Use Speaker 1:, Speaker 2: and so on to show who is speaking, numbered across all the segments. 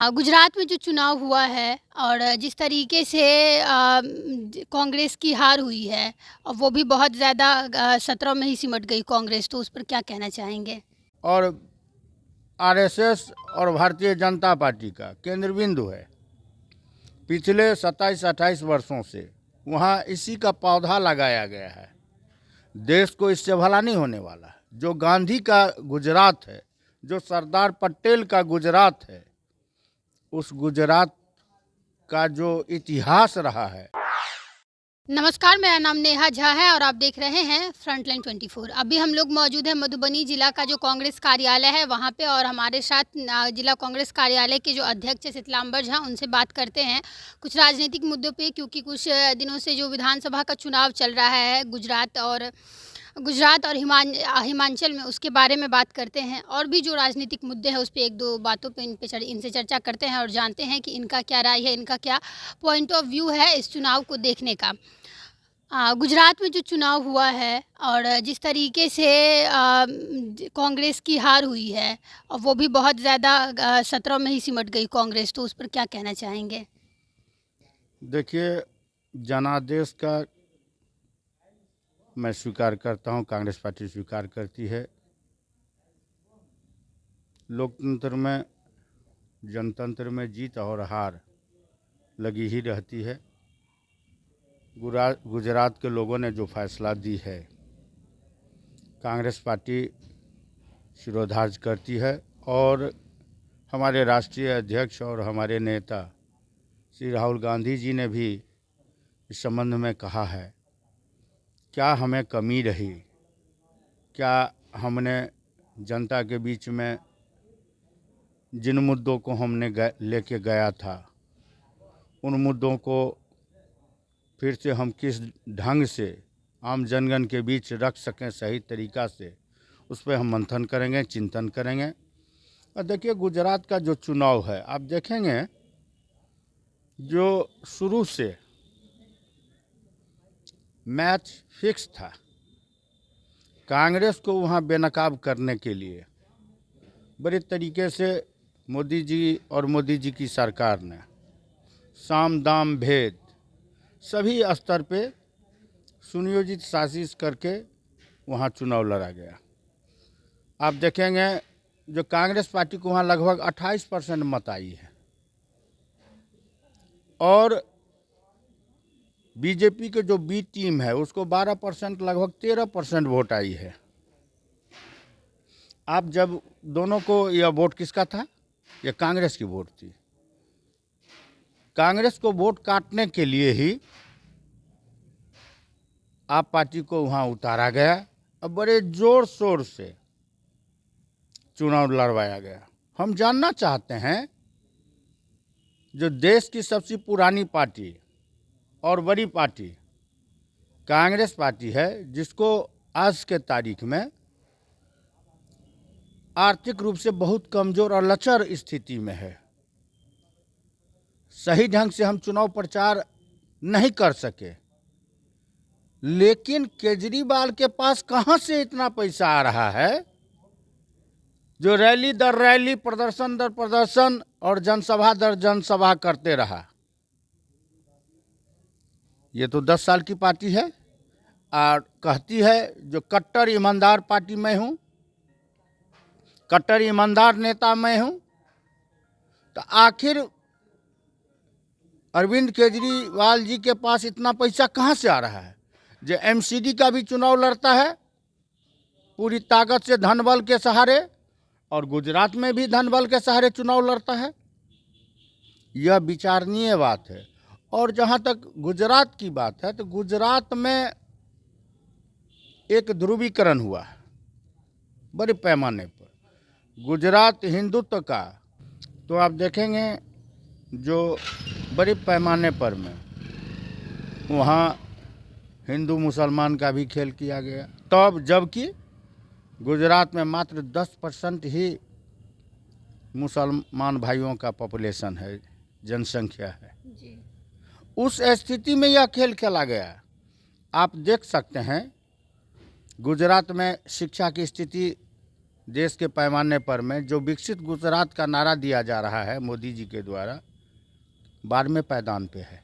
Speaker 1: गुजरात में जो चुनाव हुआ है और जिस तरीके से कांग्रेस की हार हुई है और वो भी बहुत ज़्यादा सत्रों में ही सिमट गई कांग्रेस, तो उस पर क्या कहना चाहेंगे?
Speaker 2: और आरएसएस और भारतीय जनता पार्टी का केंद्र बिंदु है। पिछले 27-28 वर्षों से वहाँ इसी का पौधा लगाया गया है। देश को इससे भला नहीं होने वाला है। जो गांधी का गुजरात है, जो सरदार पटेल का गुजरात है, उस गुजरात का जो इतिहास रहा है।
Speaker 1: नमस्कार, मेरा नाम नेहा झा है और आप देख रहे हैं फ्रंटलाइन 24। अभी हम लोग मौजूद हैं मधुबनी जिला का जो कांग्रेस कार्यालय है वहाँ पे, और हमारे साथ जिला कांग्रेस कार्यालय के जो अध्यक्ष है शीतलांबर झा, उनसे बात करते हैं कुछ राजनीतिक मुद्दों पे, क्योंकि कुछ दिनों से जो विधानसभा का चुनाव चल रहा है गुजरात और हिमाचल में, उसके बारे में बात करते हैं। और भी जो राजनीतिक मुद्दे हैं उस पर एक दो बातों पे इनसे चर्चा करते हैं और जानते हैं कि इनका क्या राय है, इनका क्या पॉइंट ऑफ व्यू है इस चुनाव को देखने का। गुजरात में जो चुनाव हुआ है और जिस तरीके से कांग्रेस की हार हुई है और वो भी बहुत ज़्यादा सत्रों में ही सिमट गई कांग्रेस, तो उस पर क्या कहना चाहेंगे?
Speaker 2: देखिए, जनादेश का मैं स्वीकार करता हूँ, कांग्रेस पार्टी स्वीकार करती है। लोकतंत्र में, जनतंत्र में जीत और हार लगी ही रहती है। गुजरात के लोगों ने जो फैसला दी है, कांग्रेस पार्टी शिरोधार्य करती है। और हमारे राष्ट्रीय अध्यक्ष और हमारे नेता श्री राहुल गांधी जी ने भी इस संबंध में कहा है। क्या हमें कमी रही, क्या हमने जनता के बीच में जिन मुद्दों को हमने लेके गया था, उन मुद्दों को फिर से हम किस ढंग से आम जनगण के बीच रख सकें सही तरीक़ा से, उस पर हम मंथन करेंगे, चिंतन करेंगे। और देखिए, गुजरात का जो चुनाव है, आप देखेंगे जो शुरू से मैच फिक्स था कांग्रेस को वहाँ बेनकाब करने के लिए। बड़े तरीके से मोदी जी और मोदी जी की सरकार ने साम दाम भेद सभी स्तर पे सुनियोजित साजिश करके वहाँ चुनाव लड़ा गया। आप देखेंगे जो कांग्रेस पार्टी को वहाँ लगभग 28% मत आई है और बीजेपी के जो बी टीम है उसको 12%, लगभग 13% वोट आई है। आप जब दोनों को, यह वोट किसका था? यह कांग्रेस की वोट थी। कांग्रेस को वोट काटने के लिए ही आप पार्टी को वहाँ उतारा गया और बड़े जोर शोर से चुनाव लड़वाया गया। हम जानना चाहते हैं, जो देश की सबसे पुरानी पार्टी और बड़ी पार्टी कांग्रेस पार्टी है, जिसको आज के तारीख में आर्थिक रूप से बहुत कमज़ोर और लचर स्थिति में है, सही ढंग से हम चुनाव प्रचार नहीं कर सके। लेकिन केजरीवाल के पास कहाँ से इतना पैसा आ रहा है जो रैली दर रैली, प्रदर्शन दर प्रदर्शन और जनसभा दर जनसभा करते रहा। ये तो 10 साल की पार्टी है और कहती है जो कट्टर ईमानदार पार्टी मैं हूँ, कट्टर ईमानदार नेता मैं हूँ। तो आखिर अरविंद केजरीवाल जी के पास इतना पैसा कहाँ से आ रहा है जो एमसीडी का भी चुनाव लड़ता है पूरी ताकत से, धन बल के सहारे, और गुजरात में भी धन बल के सहारे चुनाव लड़ता है? यह विचारणीय बात है। और जहाँ तक गुजरात की बात है, तो गुजरात में एक ध्रुवीकरण हुआ है बड़े पैमाने पर, गुजरात हिंदुत्व का। तो आप देखेंगे जो बड़े पैमाने पर में वहाँ हिंदू मुसलमान का भी खेल किया गया, तब जबकि गुजरात में मात्र 10% ही मुसलमान भाइयों का पॉपुलेशन है, जनसंख्या है जी। उस स्थिति में यह खेल खेला गया। आप देख सकते हैं गुजरात में शिक्षा की स्थिति देश के पैमाने पर में जो विकसित गुजरात का नारा दिया जा रहा है मोदी जी के द्वारा, 12वें पायदान पे है।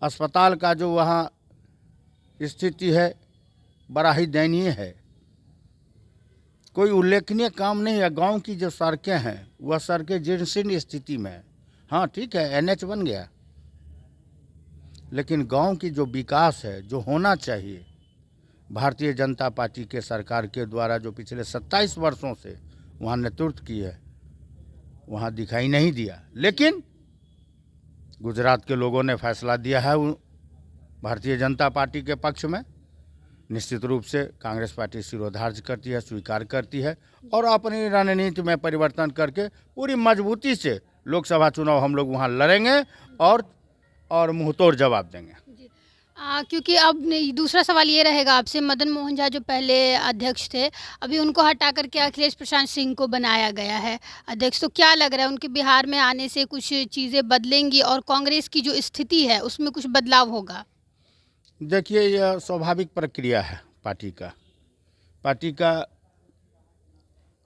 Speaker 2: अस्पताल का जो वहाँ स्थिति है बड़ा ही दयनीय है, कोई उल्लेखनीय काम नहीं है। गांव की जो सड़कें हैं वह सड़कें जीर्ण स्थिति में है। हाँ ठीक है, NH बन गया, लेकिन गांव की जो विकास है, जो होना चाहिए, भारतीय जनता पार्टी के सरकार के द्वारा जो पिछले 27 वर्षों से वहाँ नेतृत्व की है, वहाँ दिखाई नहीं दिया। लेकिन गुजरात के लोगों ने फैसला दिया है भारतीय जनता पार्टी के पक्ष में। निश्चित रूप से कांग्रेस पार्टी सिरोधार्य करती है, स्वीकार करती है और अपनी रणनीति में परिवर्तन करके पूरी मजबूती से लोकसभा चुनाव हम लोग वहाँ लड़ेंगे और मुंहतोड़ जवाब देंगे।
Speaker 1: क्योंकि अब दूसरा सवाल ये रहेगा आपसे, मदन मोहन झा जो पहले अध्यक्ष थे, अभी उनको हटा करके अखिलेश प्रशांत सिंह को बनाया गया है अध्यक्ष, तो क्या लग रहा है उनके बिहार में आने से कुछ चीज़ें बदलेंगी और कांग्रेस की जो स्थिति है उसमें कुछ बदलाव होगा?
Speaker 2: देखिए, यह स्वाभाविक प्रक्रिया है पार्टी का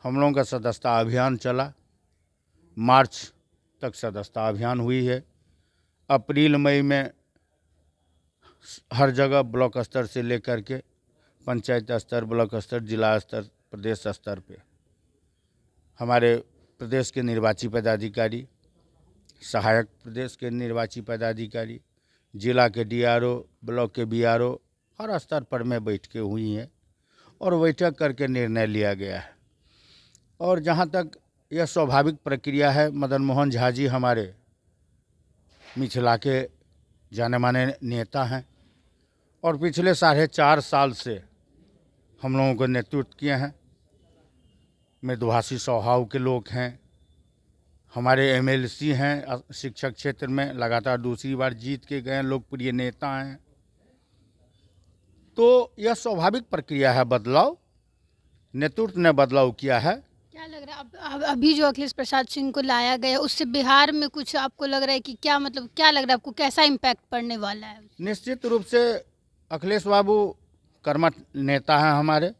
Speaker 2: हम लोगों का सदस्यता अभियान चला, मार्च तक सदस्यता अभियान हुई है। अप्रैल मई में हर जगह ब्लॉक स्तर से लेकर के पंचायत स्तर, ब्लॉक स्तर, जिला स्तर, प्रदेश स्तर पे हमारे प्रदेश के निर्वाची पदाधिकारी, सहायक प्रदेश के निर्वाची पदाधिकारी, जिला के DRO, ब्लॉक के BRO हर स्तर पर में बैठकें हुई हैं और बैठक करके निर्णय लिया गया है। और जहाँ तक यह स्वाभाविक प्रक्रिया है, मदन मोहन झा जी हमारे मिथिला के जाने माने नेता हैं और पिछले 4.5 साल से हम लोगों को नेतृत्व किए हैं। मृदुभाषी स्वभाव के लोग हैं, हमारे MLC हैं, शिक्षक क्षेत्र में लगातार दूसरी बार जीत के गए लोकप्रिय नेता हैं। तो यह स्वाभाविक प्रक्रिया है, बदलाव, नेतृत्व ने बदलाव किया है।
Speaker 1: क्या लग रहा है अब अभी जो अखिलेश प्रसाद सिंह को लाया गया उससे बिहार में कुछ आपको लग रहा है कि क्या, मतलब क्या लग रहा है आपको, कैसा इम्पैक्ट पड़ने वाला है?
Speaker 2: निश्चित रूप से अखिलेश बाबू कर्मठ नेता हैं, हमारे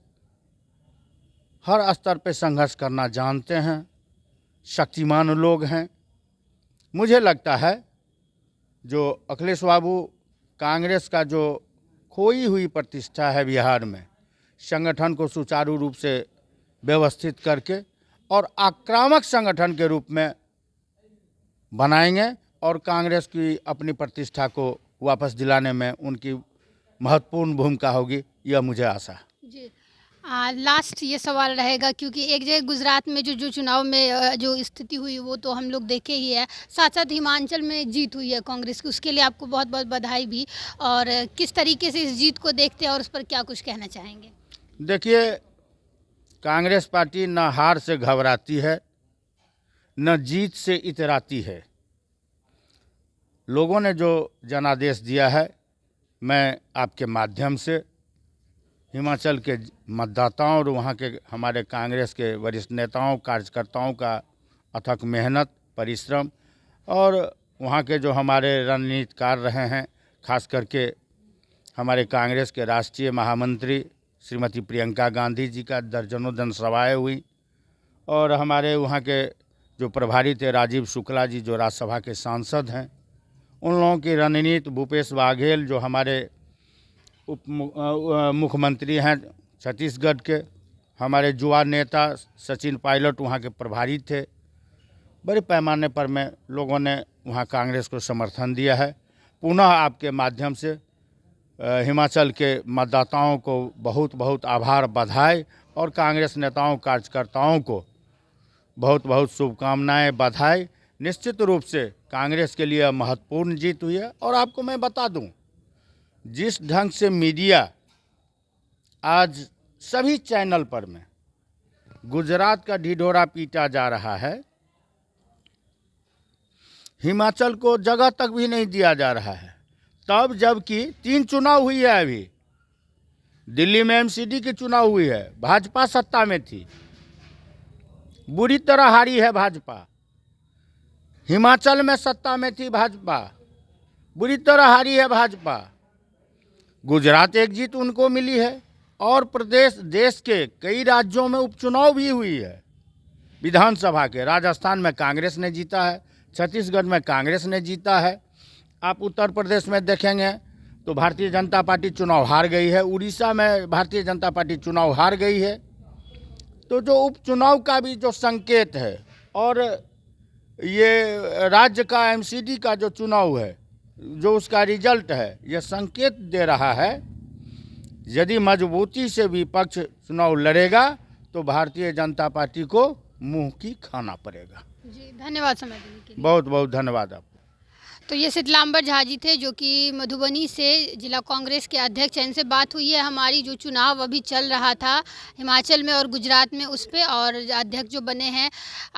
Speaker 2: हर स्तर पे संघर्ष करना जानते हैं, शक्तिमान लोग हैं। मुझे लगता है जो अखिलेश बाबू कांग्रेस का जो खोई हुई प्रतिष्ठा है बिहार में, संगठन को सुचारू रूप से व्यवस्थित करके और आक्रामक संगठन के रूप में बनाएंगे और कांग्रेस की अपनी प्रतिष्ठा को वापस दिलाने में उनकी महत्वपूर्ण भूमिका होगी, यह मुझे आशा है।
Speaker 1: जी, लास्ट ये सवाल रहेगा, क्योंकि एक जगह गुजरात में जो चुनाव में जो स्थिति हुई वो तो हम लोग देखे ही है, साथ साथ हिमाचल में जीत हुई है कांग्रेस की, उसके लिए आपको बहुत बहुत बधाई भी। और किस तरीके से इस जीत को देखते हैं और उस पर क्या कुछ कहना चाहेंगे?
Speaker 2: देखिए, कांग्रेस पार्टी न हार से घबराती है, न जीत से इतराती है। लोगों ने जो जनादेश दिया है, मैं आपके माध्यम से हिमाचल के मतदाताओं और वहाँ के हमारे कांग्रेस के वरिष्ठ नेताओं, कार्यकर्ताओं का अथक मेहनत, परिश्रम और वहाँ के जो हमारे रणनीतिकार रहे हैं, खास करके हमारे कांग्रेस के राष्ट्रीय महामंत्री श्रीमती प्रियंका गांधी जी का दर्जनों जनसभाएँ हुई और हमारे वहाँ के जो प्रभारी थे राजीव शुक्ला जी, जो राज्यसभा के सांसद हैं, उन लोगों की रणनीति, भूपेश बाघेल जो हमारे मुख्यमंत्री हैं छत्तीसगढ़ के, हमारे युवा नेता सचिन पायलट वहाँ के प्रभारी थे। बड़े पैमाने पर में लोगों ने वहाँ कांग्रेस को समर्थन दिया है। पुनः आपके माध्यम से हिमाचल के मतदाताओं को बहुत बहुत आभार, बधाई और कांग्रेस नेताओं, कार्यकर्ताओं को बहुत बहुत शुभकामनाएं, बधाई। निश्चित रूप से कांग्रेस के लिए महत्वपूर्ण जीत हुई है। और आपको मैं बता दूं, जिस ढंग से मीडिया आज सभी चैनल पर में गुजरात का ढिढोरा पीटा जा रहा है, हिमाचल को जगह तक भी नहीं दिया जा रहा है, तब जबकि 3 चुनाव हुई है। अभी दिल्ली में MCD की चुनाव हुई है, भाजपा सत्ता में थी, बुरी तरह हारी है भाजपा। हिमाचल में सत्ता में थी भाजपा, बुरी तरह हारी है भाजपा। गुजरात एक जीत उनको मिली है, और देश के कई राज्यों में उपचुनाव भी हुई है विधानसभा के। राजस्थान में कांग्रेस ने जीता है, छत्तीसगढ़ में कांग्रेस ने जीता है। आप उत्तर प्रदेश में देखेंगे तो भारतीय जनता पार्टी चुनाव हार गई है, उड़ीसा में भारतीय जनता पार्टी चुनाव हार गई है। तो जो उपचुनाव का भी जो संकेत है और ये राज्य का एमसीडी का जो चुनाव है, जो उसका रिजल्ट है, ये संकेत दे रहा है यदि मजबूती से विपक्ष चुनाव लड़ेगा तो भारतीय जनता पार्टी को मुंह की खाना पड़ेगा।
Speaker 1: जी, धन्यवाद समय देने के लिए।
Speaker 2: बहुत बहुत धन्यवाद आपको।
Speaker 1: तो ये शीतलांबर झा जी थे, जो कि मधुबनी से जिला कांग्रेस के अध्यक्ष हैं। इनसे बात हुई है हमारी, जो चुनाव अभी चल रहा था हिमाचल में और गुजरात में उस पे, और अध्यक्ष जो बने हैं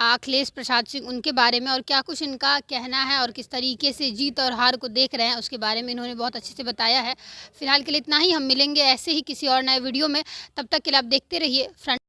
Speaker 1: अखिलेश प्रसाद सिंह, उनके बारे में और क्या कुछ इनका कहना है और किस तरीके से जीत और हार को देख रहे हैं उसके बारे में इन्होंने बहुत अच्छे से बताया है। फिलहाल के लिए इतना ही, हम मिलेंगे ऐसे ही किसी और नए वीडियो में। तब तक के लिए आप देखते रहिए फ्रंट।